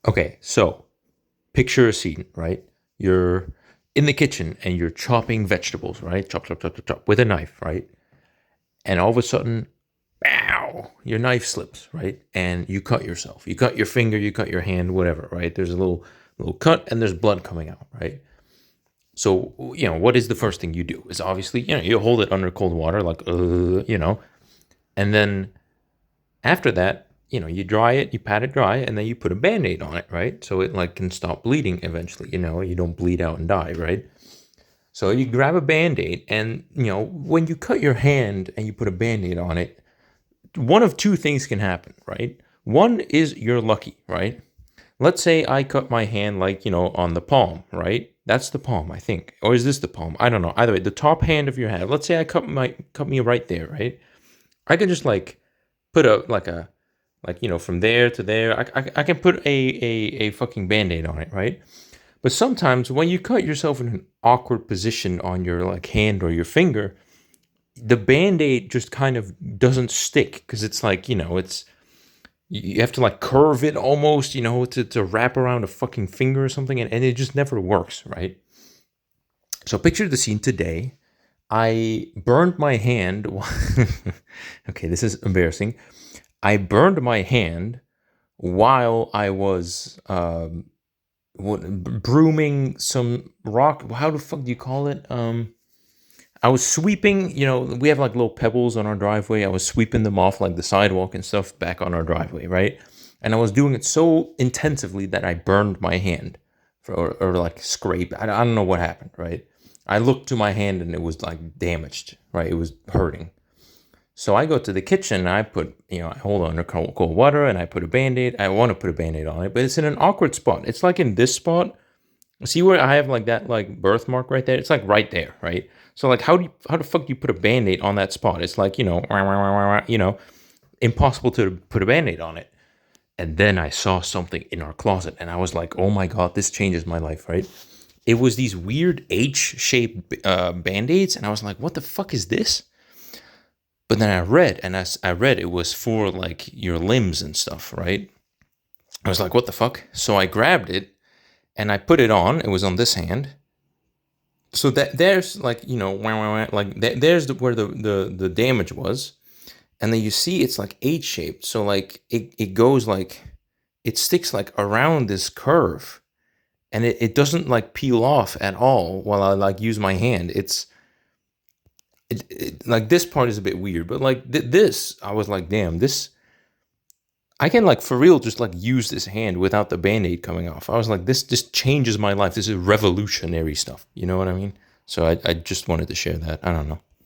Okay, so picture a scene, right? You're in the kitchen and you're chopping vegetables, right? Chop, chop, chop, chop, chop with a knife, right? And all of a sudden, bow, your knife slips, right? And you cut yourself. You cut your finger, you cut your hand, whatever, right? There's a little cut and there's blood coming out, right? So, what is the first thing you do? Is obviously, you hold it under cold water, like, and then after that, you dry it, you pat it dry, and then you put a band-aid on it, right? So it like can stop bleeding eventually, you don't bleed out and die, right? So you grab a band-aid, and when you cut your hand and you put a band-aid on it, one of two things can happen, right? One is you're lucky, right? Let's say I cut my hand like, on the palm, right? That's the palm, I think. Or is this the palm? I don't know. Either way, the top hand of your hand. Let's say I cut me right there, right? I can just like put from there to there. I can put a fucking band-aid on it, right? But sometimes when you cut yourself in an awkward position on your like hand or your finger, the band-aid just kind of doesn't stick because it's like, it's you have to like curve it almost, to wrap around a fucking finger or something, and it just never works, right? So picture the scene today. I burned my hand. Okay, this is embarrassing. I burned my hand while I was brooming some rock. How the fuck do you call it? I was sweeping. We have like little pebbles on our driveway. I was sweeping them off like the sidewalk and stuff back on our driveway, right? And I was doing it so intensively that I burned my hand, or like scrape. I don't know what happened, right? I looked to my hand and it was like damaged, right? It was hurting. So I go to the kitchen and I put, I hold on to cold water and I put a band-aid. I want to put a band-aid on it, but it's in an awkward spot. It's like in this spot. See where I have like that like birthmark right there? It's like right there, right? So like how the fuck do you put a band-aid on that spot? It's like, impossible to put a band-aid on it. And then I saw something in our closet and I was like, oh my God, this changes my life, right? It was these weird H-shaped band-aids, and I was like, what the fuck is this? But then I read, and as I read, it was for like your limbs and stuff, right? I was like, what the fuck? So I grabbed it and I put it on. It was on this hand. So that there's like, like there's where the damage was. And then you see it's like H-shaped. So like it goes like, it sticks like around this curve. And it doesn't like peel off at all while I like use my hand. Like this part is a bit weird, but like this, I was like, damn, this, I can like for real just like use this hand without the band-aid coming off. I was like, this just changes my life. This is revolutionary stuff. You know what I mean? So I just wanted to share that. I don't know.